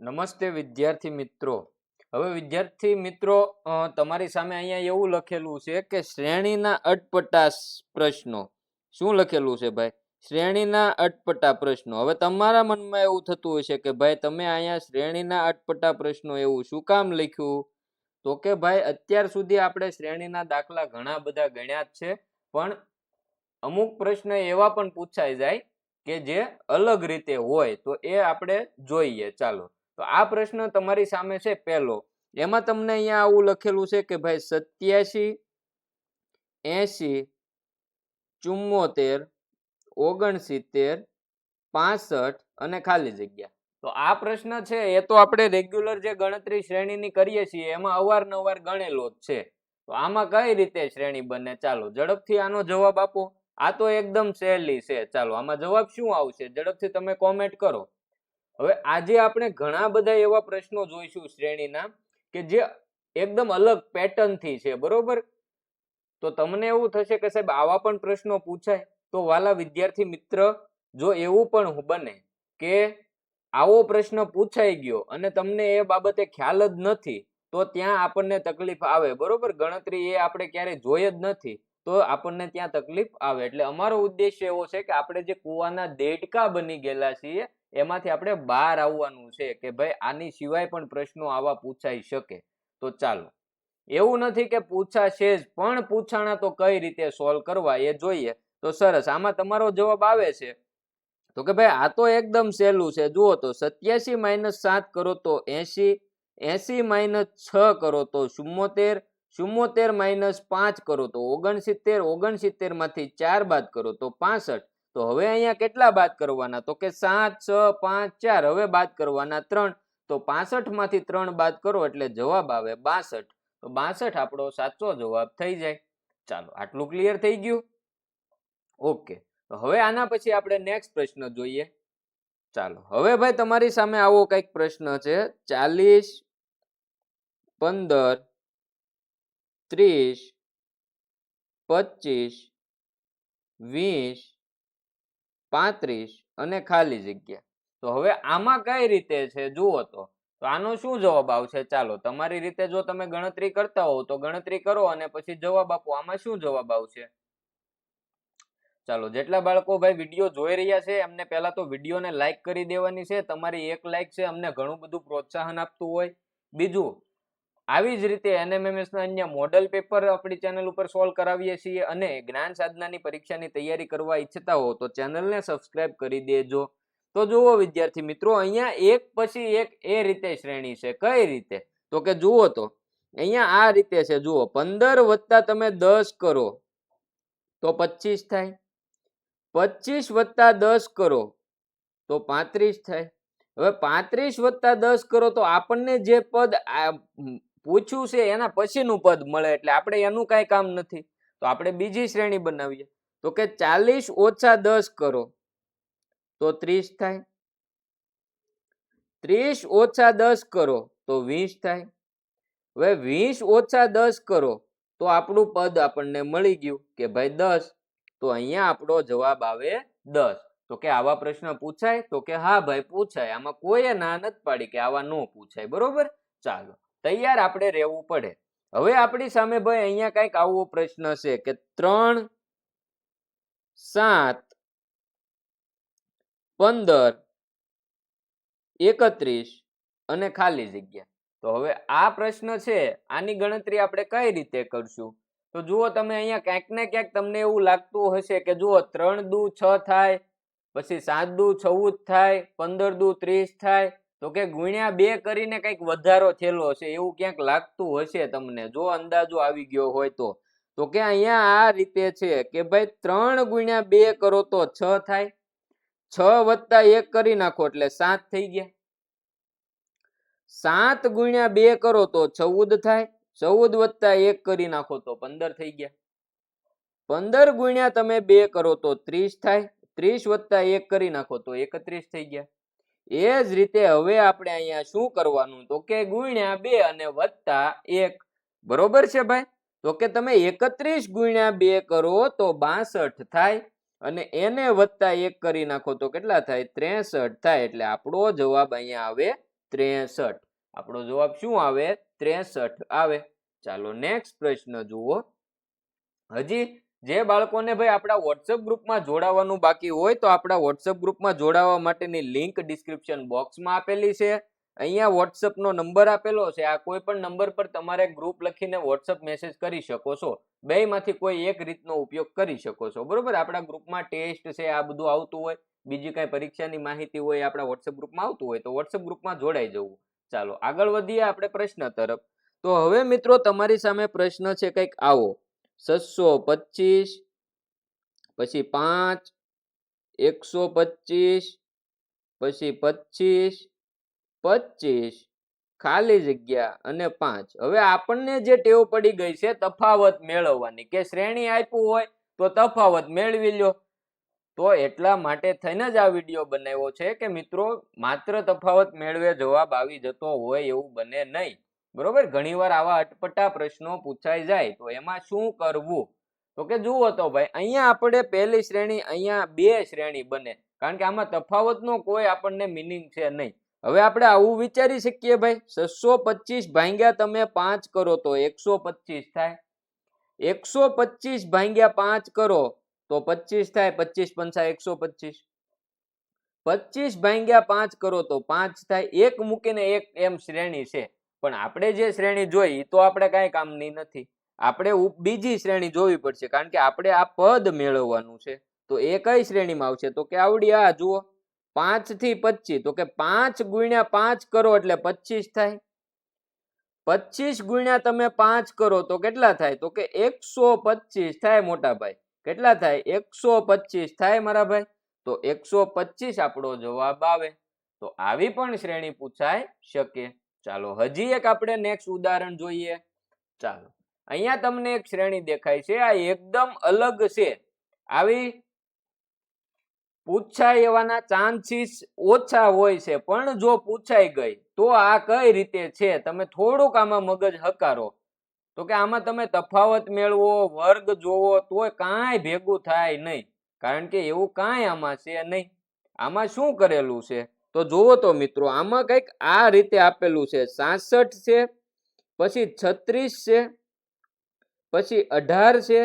નમસ્તે વિદ્યાર્થી મિત્રો. હવે વિદ્યાર્થી મિત્રો, તમારી સામે અહીંયા એવું લખેલું છે કે શ્રેણીના અટપટા પ્રશ્નો. શું લખેલું છે ભાઈ? શ્રેણીના અટપટા પ્રશ્નો. હવે તમારા મનમાં એવું થતું હશે કે ભાઈ તમે અહીંયા શ્રેણીના અટપટા પ્રશ્નો એવું શું કામ લખ્યું? તો કે ભાઈ અત્યાર સુધી આપણે શ્રેણીના દાખલા ઘણા બધા ગણ્યા જ છે, પણ અમુક પ્રશ્ન એવા પણ પૂછાઈ જાય કે જે અલગ રીતે હોય, તો એ આપણે જોઈએ. ચાલો, તો આ પ્રશ્ન તમારી સામે છે પહેલો. એમાં તમને અહીંયા આવું લખેલું છે કે ભાઈ 87, 80, 74, 69, 65 અને ખાલી જગ્યા. તો આ પ્રશ્ન છે એ તો આપણે રેગ્યુલર જે ગણતરી શ્રેણીની કરીએ છીએ એમાં અવારનવાર ગણેલો જ છે. તો આમાં કઈ રીતે શ્રેણી બને? ચાલો ઝડપથી આનો જવાબ આપો. આ તો એકદમ સહેલી છે. ચાલો, આમાં જવાબ શું આવશે ઝડપથી તમે કોમેન્ટ કરો. હવે આજે આપણે ઘણા બધા એવા પ્રશ્નો જોઈશું શ્રેણીના કે જે એકદમ અલગ પેટર્ન થી છે, બરોબર? તો તમને એવું થશે કે સાહેબ આવા પણ પ્રશ્નો પૂછાય? તો વાલા વિદ્યાર્થી મિત્ર, જો એવું પણ બને કે આવો પ્રશ્ન પૂછાઈ ગયો અને તમને એ બાબતે ખ્યાલ જ નથી, તો ત્યાં આપણને તકલીફ આવે, બરોબર? ગણતરી એ આપણે ક્યારેય જોઈ જ નથી તો આપણને ત્યાં તકલીફ આવે. એટલે અમારો ઉદ્દેશ્ય એવો છે કે આપણે જે કુવાના દેડકા બની ગયેલા છીએ એમાંથી આપણે બહાર આવવાનું છે કે ભાઈ આની સિવાય પણ પ્રશ્નો આવા પૂછાઈ શકે. તો ચાલો, એવું નથી કે પૂછાશે જ, પણ પૂછાણા તો કઈ રીતે સોલ્વ કરવા એ જોઈએ. તો સરસ, આમાં તમારો જવાબ આવે છે તો કે ભાઈ આ તો એકદમ સહેલું છે. જુઓ તો 87 - 7 કરો તો 80, 80 - 6 કરો તો 74, 74 - 5 કરો તો 69, 69 માંથી 4 બાદ કરો તો 65. તો હવે અહીંયા કેટલા બાદ કરવાના? તો કે 7, 6, 5, 4. હવે બાદ કરવાના 3. તો 65 માંથી 3 બાદ કરો એટલે જવાબ આવે 62. તો 62 આપણો સાચો જવાબ થઈ જાય. ચાલો, આટલું ક્લિયર થઈ ગયું? ઓકે. તો હવે આના પછી આપણે નેક્સ્ટ પ્રશ્ન જોઈએ. ચાલો, હવે ભાઈ તમારી સામે આવો કઈક પ્રશ્ન છે. 40, 15, 30, 25, 20, 35 અને ખાલી જગ્યા. તો હવે આમાં કઈ રીતે છે જુઓ તો આનો શું જવાબ આવશે? ચાલો, તમારી રીતે જો તમે ગણતરી કરતા હોવ તો ગણતરી કરો અને પછી જવાબ આપો. આમાં શું જવાબ આવશે? ચાલો, જેટલા બાળકો ભાઈ વિડીયો જોઈ રહ્યા છે એમને પહેલા તો વિડીયોને લાઈક કરી દેવાની છે. તમારી એક લાઈક છે અમને ઘણું બધું પ્રોત્સાહન આપતું હોય. બીજું, આવી જ રીતે NMMS ના અન્ય મોડલ પેપર આપણી ચેનલ ઉપર સોલ્વ કરાવીએ છીએ અને જ્ઞાન સાધનાની પરીક્ષાની તૈયારી કરવા ઈચ્છતા હો તો ચેનલને સબસ્ક્રાઇબ કરી દેજો. તો જુઓ વિદ્યાર્થી મિત્રો, અહીંયા એક પછી એક એ રીતે શ્રેણી છે. કઈ રીતે? તો કે જુઓ તો અહીંયા આ રીતે છે. જુઓ, 15 વત્તા તમે 10 કરો તો 25 થાય. 25 વત્તા 10 કરો તો 35 થાય. હવે 35 વત્તા 10 કરો તો આપણને જે પદ પૂછ્યું છે એના પછીનું પદ મળે, એટલે આપણે એનું કઈ કામ નથી. તો આપણે બીજી શ્રેણી બનાવીએ. તો કે 40 ઓછા 10 કરો તો 30 થાય. 30 ઓછા 10 કરો તો 20 થાય. હવે 20 ઓછા 10 કરો તો આપણું પદ આપણને મળી ગયું કે ભાઈ 10. તો અહીંયા આપણો જવાબ આવે 10. તો કે આવા પ્રશ્ન પૂછાય? તો કે હા ભાઈ પૂછાય. આમાં કોઈએ ના નથી પાડી કે આવા નો પૂછાય, બરોબર? ચાલો, તૈયાર આપણે રહેવું પડે. હવે આપણી સામે ભાઈ અહીંયા કઈક આવો પ્રશ્ન છે કે 3, 7, 15, 31 અને ખાલી જગ્યા. તો હવે આ પ્રશ્ન છે આની ગણતરી આપણે કઈ રીતે કરશું? તો જુઓ, તમે અહીંયા ક્યાંક ને ક્યાંક તમને એવું લાગતું હશે કે જુઓ 3 દુ 6 થાય, પછી 7 દુ 14 થાય, 15 દુ 30 થાય. તો કે ગુણ્યા 2 કરીને કઈક વધારો થયેલો હશે એવું ક્યાંક લાગતું હશે તમને, જો અંદાજો આવી ગયો હોય તો. તો કે અહીંયા આ રીતે છે કે ભાઈ 3 ગુણ્યા 2 કરો તો 6 થાય. 6 વત્તા 1 કરી નાખો એટલે 7 થઈ ગયા. 7 ગુણ્યા 2 કરો તો 14 થાય. 14 વત્તા 1 કરી નાખો તો 15 થઈ ગયા. 15 ગુણ્યા તમે 2 કરો તો 30 થાય. 30 વત્તા 1 કરી નાખો તો 31 થઈ ગયા. એ જ રીતે હવે આપણે અહીંયા શું કરવાનું? તો કે ગુણ્યા 2 અને વત્તા 1. બરોબર છે ભાઈ? તો કે તમે 31 ગુણ્યા 2 કરો તો 62 થાય અને એને વત્તા 1 કરી નાખો તો કેટલા થાય? 63 થાય. એટલે આપણો જવાબ અહીંયા આવે 63. આપણો જવાબ શું આવે? 63 આવે. ચાલો નેક્સ્ટ પ્રશ્ન જુઓ. હજી જે બાળકોને ભાઈ આપણા વોટ્સએપ ગ્રુપમાં જોડાવાનું બાકી હોય તો આપણા વોટ્સએપ ગ્રુપમાં જોડાવા માટેની લિંક ડિસ્ક્રિપ્શન બોક્સમાં આપેલી છે. અહીંયા WhatsApp નો નંબર આપેલો છે. આ કોઈ પણ નંબર પર તમારે ગ્રુપ લખીને WhatsApp મેસેજ કરી શકો છો. બેમાંથી કોઈ એક રીતનો ઉપયોગ કરી શકો છો. બરોબર, આપણા ગ્રુપમાં ટેસ્ટ છે આ બધું આવતું હોય, બીજી કઈ પરીક્ષાની માહિતી હોય આપણા WhatsApp ગ્રુપમાં આવતું હોય તો WhatsApp ગ્રુપમાં જોડાઈ જવું. ચાલો આગળ વધીએ આપણે પ્રશ્ન તરફ. તો હવે મિત્રો તમારી સામે પ્રશ્ન છે કંઈક આવો. 725 પછી 5 125 પછી 25 25 ખાલી જગ્યા અને 5. હવે આપણને જે ટેવ પડી ગઈ છે તફાવત મેળવવાની, કે શ્રેણી આપ્યું હોય તો તફાવત મેળવી લ્યો. તો એટલા માટે થઈને જ આ વિડીયો બનાવ્યો છે કે મિત્રો માત્ર તફાવત મેળવે જવાબ આવી જતો હોય એવું બને નહીં. બરોબર, ઘણીવાર આવા અટપટા પ્રશ્નો પૂછાઈ જાય તો એમાં શું કરવું? તો કે જુઓ તો ભાઈ અહીંયા આપણે પહેલી શ્રેણી, અહીંયા બે શ્રેણી બને, કારણ કે આમાં તફાવતનો કોઈ આપણને મિનિંગ છે નહીં. હવે આપણે આવું વિચારી શકીએ ભાઈ, 725 ભાગ્યા તમે 5 કરો તો 125 થાય. 125 ભાગ્યા 5 કરો તો 25 થાય. 25 પંચા 125. 25 ભાગ્યા 5 કરો તો 5 થાય. એક મૂકીને એક એમ શ્રેણી છે, પણ આપણે જે શ્રેણી જોઈ તો આપણે કાંઈ કામની નથી. આપણે બીજી શ્રેણી જોવી પડશે, કારણ કે આપણે આ પદ મેળવવાનું છે. તો એ કઈ શ્રેણીમાં આવશે? તો કે આવડી આ જુઓ, 5 થી 25. તો કે 5 ગુણ્યા 5 કરો એટલે 25 થાય. 25 ગુણ્યા તમે 5 કરો તો કેટલા થાય? તો કે 125 થાય મોટા ભાઈ. કેટલા થાય? 125 થાય મારા ભાઈ. તો 125 આપણો જવાબ આવે. તો આવી પણ શ્રેણી પૂછાઈ શકે. ચાલો હજી એક આપણે નેક્સ્ટ ઉદાહરણ જોઈએ. ચાલો અહીંયા તમને એક શ્રેણી દેખાય છે, આ એકદમ અલગ છે. આવી પૂછાય એવાના ચાન્સીસ ઓછા હોય છે, પણ જો પૂછાઈ ગઈ તો આ કઈ રીતે છે તમે થોડુંક આમાં મગજ હકારો. તો કે આમાં તમે તફાવત મેળવો, વર્ગ જોવો તોય કાંઈ ભેગું થાય નહીં, કારણ કે એવું કાંઈ આમાં છે નહીં. આમાં શું કરેલું છે તો જોવો તો મિત્રો, આમાં કંઈક આ રીતે આપેલું છે. 66 છે, પછી 36 છે, પછી 18 છે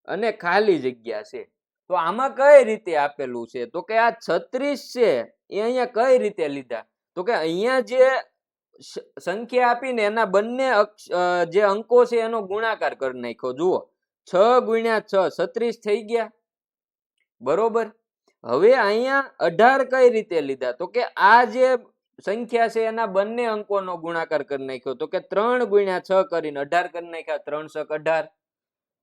અને ખાલી જગ્યા છે. તો આમાં કઈ રીતે આપેલું છે? તો કે આ 36 છે એ અહીંયા કઈ રીતે લીધા? તો કે અહીંયા જે સંખ્યા આપીને એના બંને જે અંકો છે એનો ગુણાકાર કરી નાખ્યો. જુઓ, 6 ગુણ્યા 6 36 થઈ ગયા. બરોબર, હવે અહીંયા 18 કઈ રીતે લીધા? તો કે આ જે સંખ્યા છે એના બંને અંકોનો ગુણાકાર કરી નાખ્યો. તો કે 3 ગુણ્યા 6 કરીને 18 કરી નાખ્યા. 3 6 18.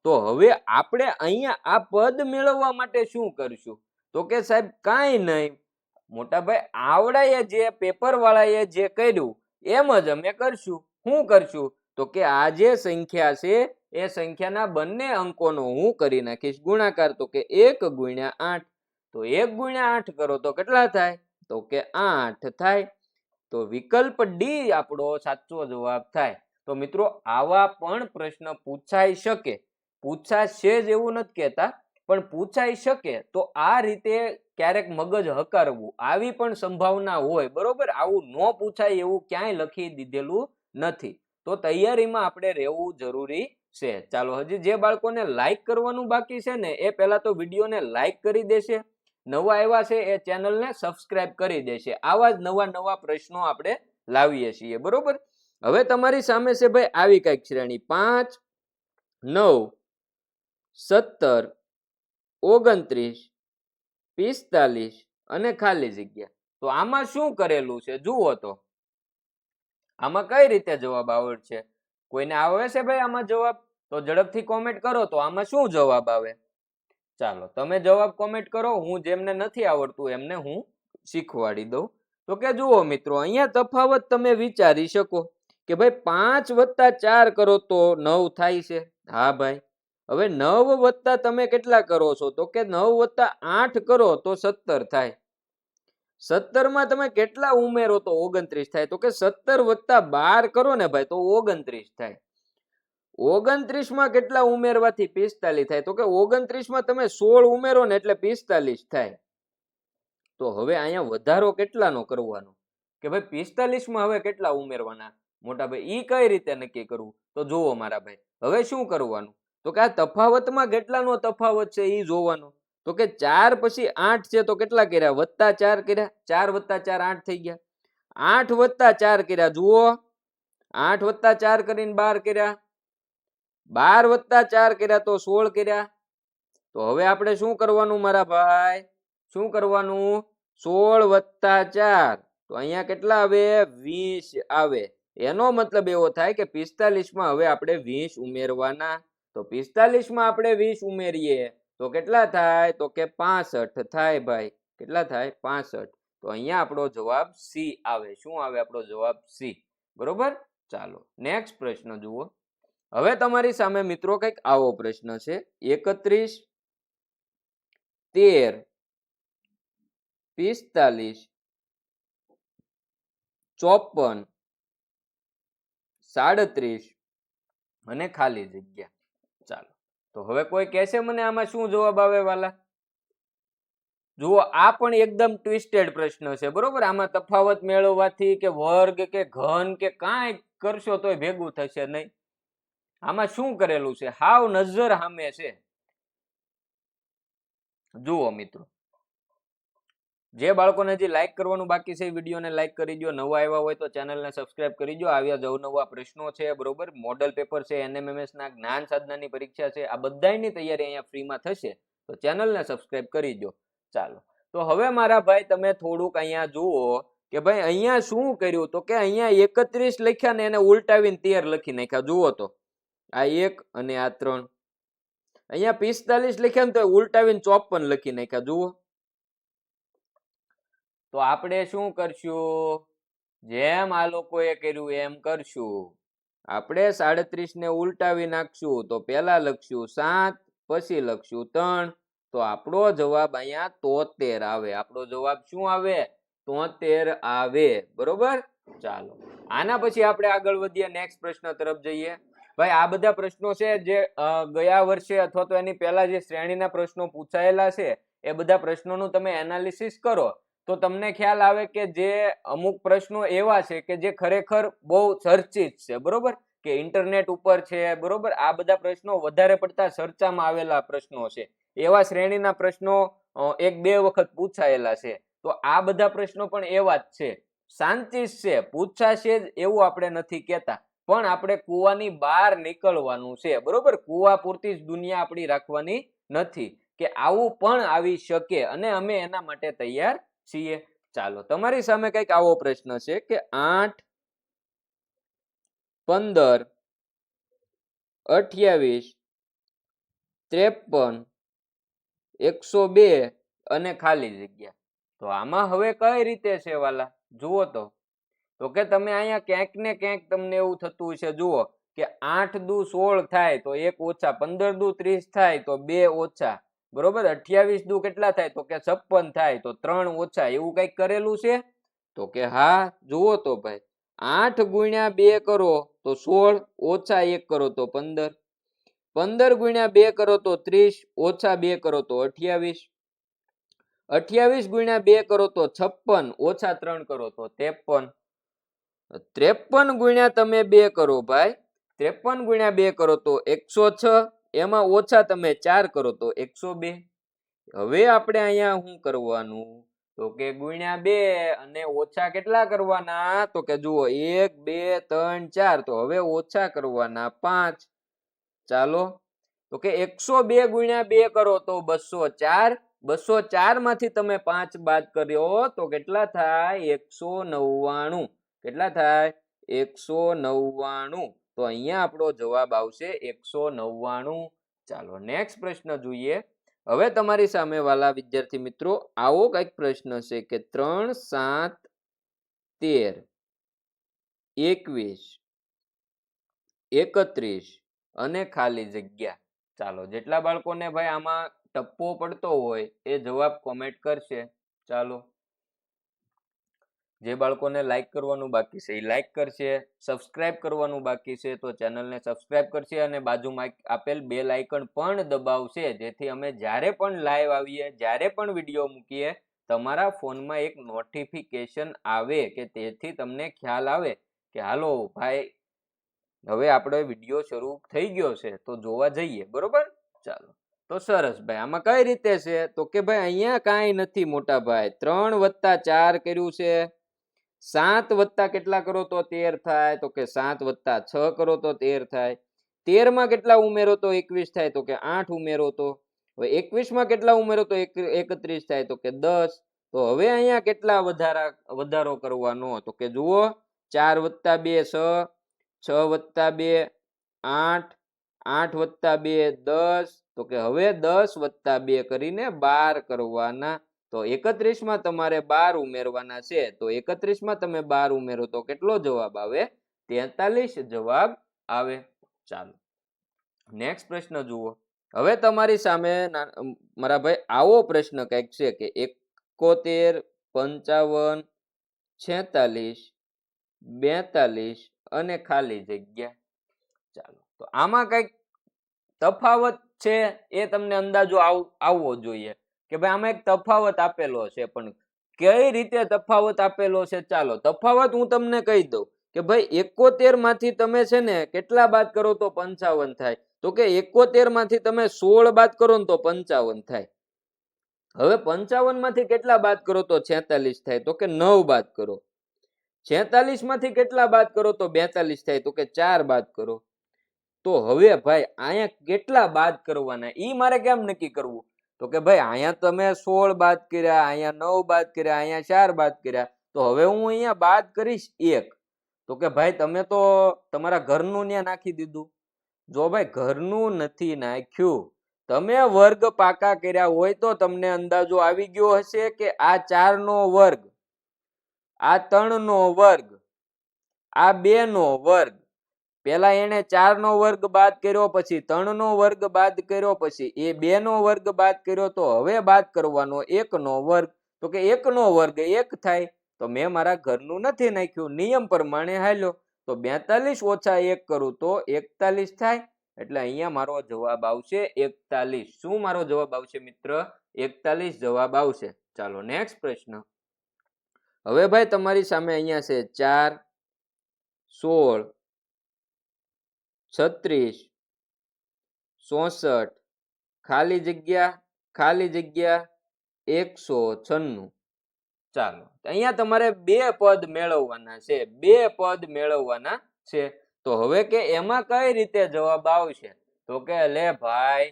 તો હવે આપણે અહીંયા આ પદ મેળવવા માટે શું કરશું? તો કે સાહેબ કાંઈ નહીં મોટા ભાઈ, આવડાએ જે પેપર વાળાએ જે કર્યું એમ જ અમે કરશું. શું કરશું? તો કે આ જે સંખ્યા છે એ સંખ્યાના બંને અંકોનો હું કરી નાખીશ ગુણાકાર. તો કે 1 ગુણ્યા 8. તો 1 ગુણ્યા 8 કરો તો કેટલા થાય? તો કે 8 થાય. તો વિકલ્પ ડી આપણો સાચો જવાબ થાય. તો મિત્રો આવા પણ પ્રશ્ન પૂછાઈ શકે. પૂછાશે જ એવું નથી કહેતા, પણ પૂછાઈ શકે. તો આ રીતે ક્યારેક મગજ હકારવું, આવી પણ સંભાવના હોય. બરોબર, આવું ન પૂછાય એવું ક્યાંય લખી દીધેલું નથી. તો તૈયારીમાં આપણે રહેવું જરૂરી છે. ચાલો હજી જે બાળકોને લાઈક કરવાનું બાકી છે ને એ પહેલા તો વિડીયોને લાઈક કરી દેશે. નવા આવ્યા છે એ ચેનલને સબસ્ક્રાઇબ કરી દેશે. આવા જ નવા નવા પ્રશ્નો આપણે લાવીએ છીએ. બરોબર, હવે તમારી સામે છે ભાઈ આવી કઈક શ્રેણી 5 9 17 29 45 અને ખાલી જગ્યા. તો આમાં શું કરેલું છે જુઓ તો. આમાં કઈ રીતે જવાબ આવડશે? કોઈને આવે છે ભાઈ આમાં જવાબ? તો ઝડપથી કોમેન્ટ કરો. તો આમાં શું જવાબ આવે? ચાલો તમે જવાબ કોમેન્ટ કરો. હું જેમને નથી આવડતું એમને હું શીખવાડી દઉં. તો કે જુઓ મિત્રો, અહીંયા તફાવત તમે વિચારી શકો કે ભાઈ 5 વત્તા 4 કરો તો 9 થાય છે. હા ભાઈ, હવે 9 વત્તા તમે કેટલા કરો છો? તો કે 9 વત્તા 8 કરો તો 17 થાય. 17 માં તમે કેટલા ઉમેરો તો 29 થાય. તો કે 17 વત્તા 12 કરો ને ભાઈ તો 29 થાય. 29 માં કેટલા ઉમેરવાથી 45 થાય? તો કે 29 માં તમે 16 ઉમેરો ને એટલે 45 થાય. તો હવે અહીંયા વધારો કેટલાનો કરવાનો? કે ભાઈ 45 માં હવે કેટલા ઉમેરવાના મોટા ભાઈ, ઈ કઈ રીતે નક્કી કરવું? તો જુઓ મારા ભાઈ, હવે શું કરવાનું? તો કે આ તફાવતમાં કેટલાનો તફાવત છે ઈ જોવાનું. તો કે 4 પછી 8 છે તો કેટલા કર્યા? +4 કર્યા. 4 + 4 8 થઈ ગયા. 8 + 4 કર્યા. જુઓ 8 + 4 કરીને 12 કર્યા. 12 + 4 કર્યા તો 16 કર્યા. તો હવે આપણે શું કરવાનું મારા ભાઈ? શું કરવાનું? 16 + 4 તો અહીંયા કેટલા આવે? 20 આવે. એનો મતલબ એવો થાય કે 45 માં હવે આપણે 20 ઉમેરવાના. તો 45 માં આપણે 20 ઉમેરીએ તો કેટલા થાય? તો કે 65 થાય ભાઈ. કેટલા થાય? 65. તો અહીંયા આપણો જવાબ સી આવે. શું આવે આપણો જવાબ? સી. બરોબર. ચાલો નેક્સ્ટ પ્રશ્ન જુઓ. હવે તમારી સામે મિત્રો કંઈક આવો પ્રશ્ન છે. 31 13 45 54 37 અને ખાલી જગ્યા. ચાલો તો હવે કોઈ કહેશે મને આમાં શું જવાબ આવે વાલા? જુઓ આ પણ એકદમ ટ્વિસ્ટેડ પ્રશ્ન છે. બરોબર. આમાં તફાવત મેળવવાથી કે વર્ગ કે ઘન કે કાંઈ કરશો તોય ભેગું થશે નહીં. આમાં શું કરેલું છે? હાવ નજર સામે છે. જુઓ મિત્રો, જે બાળકોને હજી લાઈક કરવાનું બાકી છે વિડીયોને લાઈક કરી દો. નવા આવ્યા હોય તો ચેનલને સબસ્ક્રાઇબ કરી દો. આવ્યા જ અવનવા પ્રશ્નો છે. બરોબર. મોડલ પેપર છે, NMMS ના જ્ઞાન સાધનાની પરીક્ષા છે. આ બધાની તૈયારી અહીંયા ફ્રીમાં થશે. તો ચેનલને સબસ્ક્રાઇબ કરી દો. ચાલો તો હવે મારા ભાઈ તમે થોડુંક અહીંયા જુઓ કે ભાઈ અહીંયા શું કર્યું? તો કે અહીંયા 31 લખ્યા ને એને ઉલટાવીને 13 લખી નાખ્યા. જુઓ તો આ 1 અને આ 3. અહીંયા 45 લખ્યા ને તો ઉલટાવીને 54 લખી નાખ્યા. જુઓ તો આપણે શું કરશું? જેમ આ લોકોએ કર્યું એમ કરશું. આપણે 37 ને ઉલટાવી નાખશું. તો પહેલા લખશું 7 પછી લખશું 3. તો આપણો જવાબ અહીંયા 73 આવે. આપણો જવાબ શું આવે? 73 આવે. બરોબર. ચાલો આના પછી આપણે આગળ વધીએ. નેક્સ્ટ પ્રશ્ન તરફ જઈએ. ભાઈ આ બધા પ્રશ્નો છે જે ગયા વર્ષે અથવા તો એની પહેલા જે શ્રેણીના પ્રશ્નો પૂછાયેલા છે એ બધા પ્રશ્નોનું તમે એનાલિસિસ કરો તો તમને ખ્યાલ આવે કે જે અમુક પ્રશ્નો એવા છે કે જે ખરેખર બહુ ચર્ચિત છે. બરોબર. કે ઇન્ટરનેટ ઉપર છે. બરોબર. આ બધા પ્રશ્નો વધારે પડતા ચર્ચામાં આવેલા પ્રશ્નો છે. એવા શ્રેણીના પ્રશ્નો 1-2 વખત પૂછાયેલા છે. તો આ બધા પ્રશ્નો પણ એવા જ છે. શાંતિશ છે, પૂછાશે જ એવું આપણે નથી કહેતા, પણ આપણે કુવાની બહાર નીકળવાનું છે. બરોબર. કુવા પૂરતી જ દુનિયા આપણી રાખવાની નથી કે આવું પણ આવી શકે અને અમે એના માટે તૈયાર છીએ. ચાલો તમારી સામે કઈક આવો પ્રશ્ન છે કે 8 15 28 53 102 અને ખાલી જગ્યા. તો આમાં હવે કઈ રીતે છે વાલા? જુઓ તો કે તમે અહીંયા ક્યાંક ને ક્યાંક તમને એવું થતું છે. જુઓ કે 8 દુ 16 થાય તો 1 ઓછા, 15 દુ 30 થાય તો 2 ઓછા. બરોબર. 28 દુ કેટલા થાય? તો કે 56 થાય તો 3 ઓછા. એવું કઈક કરેલું છે? તો કે હા. જુઓ તો ભાઈ 8 ગુણ્યા 2 કરો તો 16 ઓછા 1 કરો તો 15. 15 ગુણ્યા 2 કરો તો 30 ઓછા 2 કરો તો 28. 28 ગુણ્યા 2 કરો તો 56 ઓછા 3 કરો તો 53. 53 ગુણ્યા તમે 2 કરો ભાઈ. 53 ગુણ્યા 2 કરો તો 106. એમાં ઓછા તમે 4 કરો તો 102. હવે આપણે અહીંયા શું કરવાનું? તો કે ગુણ્યા 2 અને ઓછા કેટલા કરવાના? તો કે જુઓ 1 2 3 4. તો હવે ઓછા કરવાના 5. ચાલો તો કે 102 ગુણ્યા 2 કરો તો 204. 204 માંથી તમે 5 બાદ કર્યો તો કેટલા થાય? 199. કેટલા થાય? 199. તો અહીંયા આપણો જવાબ આવશે 199. ચાલો નેક્સ્ટ પ્રશ્ન જોઈએ. હવે તમારી સામે વાલા વિદ્યાર્થી મિત્રો આવો કઈક પ્રશ્ન છે કે 3 7 13 21 31 અને ખાલી જગ્યા. ચાલો જેટલા બાળકોને ભાઈ આમાં ટપ્પો પડતો હોય એ જવાબ કોમેન્ટ કરશે. ચાલો જે બાળકોને લાઈક કરવાનું બાકી છે એ લાઈક કરશે, સબસ્ક્રાઇબ કરવાનું બાકી છે તો ચેનલને સબસ્ક્રાઇબ કરશે અને બાજુમાં આપેલ બેલ આઇકન પણ દબાવશે જેથી અમે જ્યારે પણ લાઈવ આવીએ, જ્યારે પણ વિડીયો મૂકીએ તમારા ફોનમાં એક નોટિફિકેશન આવે કે તેથી તમને ખ્યાલ આવે કે હાલો ભાઈ હવે આપણો વિડીયો શરૂ થઈ ગયો છે તો જોવા જઈએ. બરોબર, ચાલો તો સરસ ભાઈ. આમાં કઈ રીતે છે તો કે ભાઈ અહીંયા કાંઈ નથી મોટા ભાઈ, 3 + 4 કર્યું છે. 7 વત્તા કેટલા કરો તો 13 થાય તો કે 7 + 6 કરો તો 13 થાય. 13 માં કેટલા ઉમેરો તો 21 થાય તો કે 8 ઉમેરો તો. હવે 21 માં કેટલા ઉમેરો તો 31 થાય તો કે 10. તો હવે અહીંયા કેટલા વધારો કરવાનો તો કે જુઓ 4 + 2 6, 6 + 2 8, 8 + 2 10. તો કે હવે 10 + 2 કરીને 12 કરવાના. તો 31 માં તમારે 12 ઉમેરવાના છે. તો 31 માં તમે 12 ઉમેરો તો કેટલો જવાબ આવે? 43 જવાબ આવે. ચાલો નેક્સ્ટ પ્રશ્ન જુઓ. હવે તમારી સામે મારા ભાઈ આવો પ્રશ્ન કઈક છે કે 71, 55, 46, 42 અને ખાલી જગ્યા. ચાલો તો આમાં કઈક તફાવત છે એ તમને અંદાજો આવવો જોઈએ કે ભાઈ આમાં એક તફાવત આપેલો છે, પણ કઈ રીતે તફાવત આપેલો છે? ચાલો તફાવત હું તમને કહી દઉં કે ભાઈ 71 માંથી તમે છે ને કેટલા બાદ કરો તો 55 થાય તો કે 71 માંથી તમે 16 બાદ કરો ને તો 55 થાય. હવે 55 માંથી કેટલા બાદ કરો તો 46 થાય તો કે 9 બાદ કરો. 46 માંથી કેટલા બાદ કરો તો 42 થાય તો કે 4 બાદ કરો. તો હવે ભાઈ અહીંયા કેટલા બાદ કરવાના ઈ મારે કેમ નક્કી કરવું? તો કે ભાઈ અહીંયા તમે 16 બાદ કર્યા, અહીંયા 9 બાદ કર્યા, અહીંયા 4 બાદ કર્યા. તો હવે હું અહીંયા બાદ કરીશ 1. તો કે ભાઈ તમે તો તમારા ઘરનું ત્યાં નાખી દીધું. જો ભાઈ ઘરનું નથી નાખ્યું, તમે વર્ગ પાકા કર્યા હોય તો તમને અંદાજો આવી ગયો હશે કે આ 4 નો વર્ગ, આ 3 નો વર્ગ, આ 2 નો વર્ગ. પેલા એને 4 નો વર્ગ બાદ કર્યો, પછી 3 નો વર્ગ બાદ કર્યો, પછી એ 2 નો વર્ગ બાદ કર્યો. તો હવે બાદ કરવાનો 1 નો વર્ગ. તો કે 1 નો વર્ગ 1 થાય. તો મેં મારા ઘરનું નથી નાખ્યું, નિયમ પ્રમાણે હાલ્યો. તો 42 ઓછા 1 કરું તો 41 થાય. એટલે અહીંયા મારો જવાબ આવશે 41. શું મારો જવાબ આવશે મિત્ર? 41 જવાબ આવશે. ચાલો નેક્સ્ટ પ્રશ્ન. હવે ભાઈ તમારી સામે અહીંયા છે 4, 16, 36, 64, ખાલી જગ્યા 196. ચાલો અહીંયા તમારે 2 પદ મેળવવાના છે, 2 પદ મેળવવાના છે. તો હવે કે એમાં કઈ રીતે જવાબ આવશે? તો કે લે ભાઈ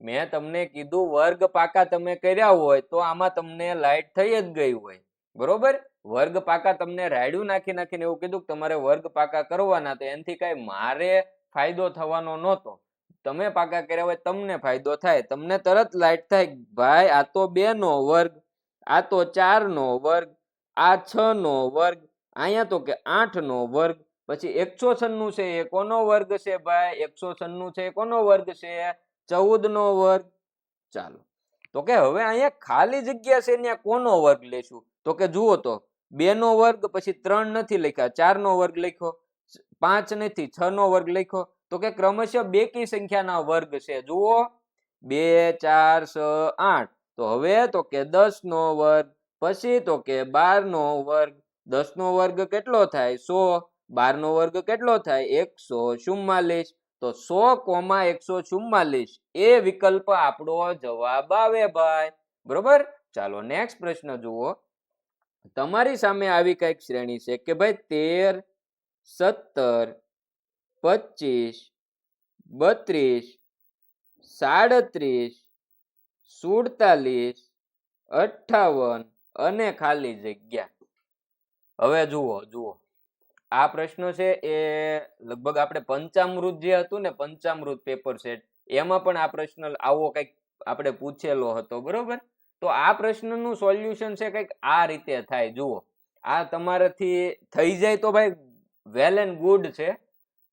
મેં તમને કીધું વર્ગ પાકા તમે કર્યા હોય તો આમાં તમને લાઈટ થઈ જ ગઈ હોય. બરોબર, વર્ગ પાકા તમને રાયડું નાખીને એવું કીધું કે તમારે વર્ગ પાકા કરવાના, તો એનાથી કઈ મારે ફાયદો થવાનો નહોતો. તમે પાકા કર્યા હોય તમને ફાયદો થાય, તમને તરત લાઈટ થાય ભાઈ આ તો 2 નો વર્ગ, આ તો 4 નો વર્ગ, આ 6 નો વર્ગ, અહીંયા તો કે 8 નો વર્ગ. પછી 196 છે એ કોનો વર્ગ છે ભાઈ? 196 છે એ કોનો વર્ગ છે? 14 નો વર્ગ. ચાલો તો કે હવે અહીંયા ખાલી જગ્યા છે ત્યાં કોનો વર્ગ લેશું? તો કે જુઓ તો 2 નો વર્ગ, પછી 3 નથી લખ્યા, 4 નો વર્ગ લખ્યો, 5 નથી 6 નો વર્ગ લખ્યો. તો કે ક્રમશઃ બેકી સંખ્યાના વર્ગ છે. જુઓ 2, 4, 6, 8. તો હવે તો કે 10 નો વર્ગ, પછી તો કે 12 નો વર્ગ. 10 નો વર્ગ કેટલો થાય? 100. 12 નો વર્ગ કેટલો થાય? 144. તો 100,144 એ વિકલ્પ આપણો જવાબ આવે ભાઈ. બરોબર, ચાલો નેક્સ્ટ પ્રશ્ન જુઓ. તમારી સામે આવી કઈક શ્રેણી છે કે ભાઈ 13, 17, 25, 32, 37, 47, 58 અને ખાલી જગ્યા. હવે જુઓ આ પ્રશ્ન છે એ લગભગ આપણે પંચામૃત જે હતું ને, પંચામૃત પેપર સેટ, એમાં પણ આ પ્રશ્ન આવો કઈક આપણે પૂછેલો હતો. બરોબર, તો આ પ્રશ્નનું સોલ્યુશન છે કઈક આ રીતે થાય. જુઓ આ તમારાથી થઈ જાય તો ભાઈ વેલ એન્ડ ગુડ છે,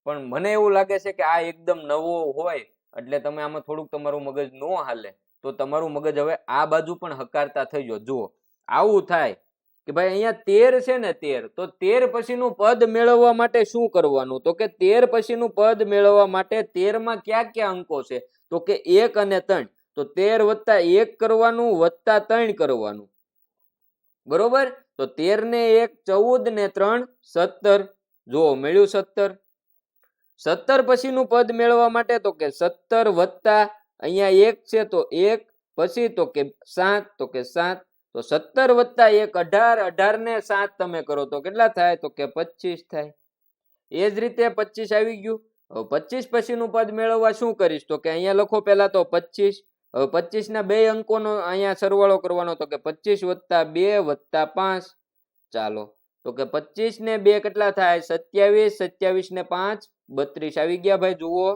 પણ મને એવું લાગે છે કે આ એકદમ નવો હોય એટલે તમે આમાં થોડુંક તમારું મગજ ન હાલે તો તમારું મગજ હવે આ બાજુ પણ હકારતા થઈ જાઓ. જુઓ આવું થાય કે ભાઈ અહીંયા 13 છે ને 13, તો 13 પછીનું પદ મેળવવા માટે શું કરવાનું? તો કે 13 પછીનું પદ મેળવવા માટે 13 માં ક્યાં ક્યાં અંકો છે? તો કે 1 અને 3. તો 13 + 1 કરવાનું, + 3 કરવાનું. બરોબર. તો 13 ને 1 14 ને 3 17. જો મળ્યું 17. 17 પછીનું પદ મેળવવા માટે તો કે 17 વત્તા અહીંયા 1 છે તો 1 પછી તો કે 7 તો કે 7. તો 17 વત્તા 1 18. 18 ને 7 તમે કરો તો કેટલા થાય તો કે 25 થાય. એ જ રીતે 25 આવી ગયું. હવે 25 પછીનું પદ મેળવવા શું કરીશ તો કે અહીંયા લખો પહેલા તો 25. હવે 25 ના બે અંકોનો અહીંયા સરવાળો કરવાનો તો કે 25 વત્તા 2 વત્તા 5. ચાલો તો કે 25 ને 2 કેટલા થાય 27. 27 ને 5 32 આવી ગયા ભાઈ જુઓ.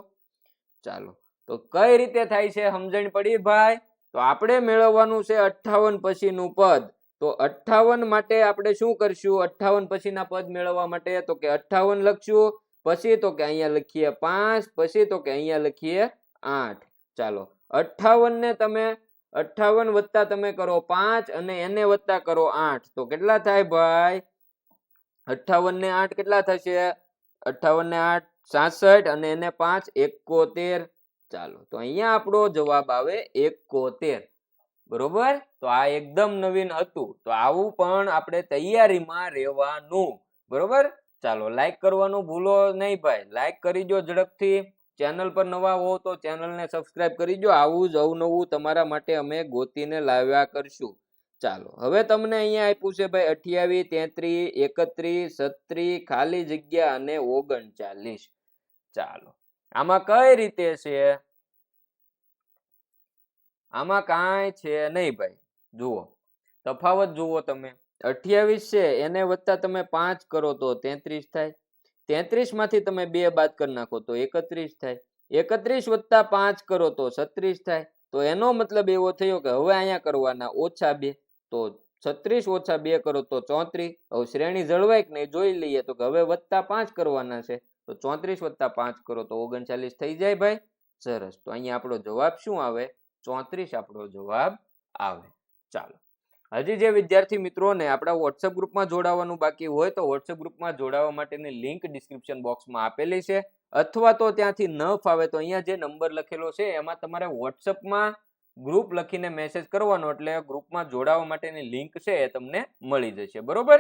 ચાલો તો કઈ રીતે થાય છે સમજણ પડી ભાઈ. તો આપણે મેળવવાનું છે 58 પછીનું પદ. તો 58 માટે આપણે શું કરશું 58 પછીના પદ મેળવવા માટે તો કે 58 લખશું. પછી તો કે અહીંયા લખીએ 5. પછી તો કે અહીંયા લખીએ 8. ચાલો 58 ને તમે 58 વત્તા તમે કરો 5 અને એને વત્તા કરો 8 તો કેટલા થાય ભાઈ 58 ને 8 કેટલા થશે 58 ને 8 66 અને એને 5 71. ચાલો તો અહીંયા આપણો જવાબ આવે 71. બરોબર. તો આ એકદમ નવીન હતું. તો આવું પણ આપણે તૈયારીમાં રહેવાનું. બરોબર. ચાલો લાઈક કરવાનું ભૂલો નહીં ભાઈ. લાઈક કરી દો ઝડપથી. ચેનલ પર નવા હો તો ચેનલને સબસ્ક્રાઇબ કરી દો. આવું જ અવનવું તમારા માટે અમે ગોતીને લાવ્યા કરશું. ચાલો હવે તમને અહીંયા આપ્યું છે ભાઈ 28 33 31 36 ખાલી જગ્યા અને 39. ચાલો આમાં કઈ રીતે છે આમાં કાંઈ છે નહીં ભાઈ. જુઓ તફાવત જુઓ તમે 28 છે એને વત્તા તમે 5 કરો તો 33 થાય. 33 માંથી તમે 2 બાદ કરી નાખો તો 31 થાય. 31 વત્તા 5 કરો તો 36 થાય. તો એનો મતલબ એવો થયો કે હવે અહીંયા કરવાના -2 તો 36 - 2 કરો તો 34. હવે શ્રેણી જળવાય કે નહીં જોઈ લઈએ તો કે હવે વત્તા 5 કરવાના છે તો 34 વત્તા 5 કરો તો 39 થઈ જાય ભાઈ. સરસ. તો અહીંયા આપણો જવાબ શું આવે 34 આપણો જવાબ આવે. ચાલો હજી જે વિદ્યાર્થી મિત્રોને આપણા વોટ્સએપ ગ્રુપમાં જોડાવાનું બાકી હોય તો વોટ્સએપ ગ્રુપમાં જોડાવા માટેની લિંક ડિસ્ક્રિપ્શન બોક્સમાં આપેલી છે. અથવા તો ત્યાંથી ન ફાવે તો અહીંયા જે નંબર લખેલો છે એમાં તમારે વોટ્સએપમાં ગ્રુપ લખીને મેસેજ કરવાનો એટલે ગ્રુપમાં જોડાવા માટેની લિંક છે એ તમને મળી જશે. બરોબર.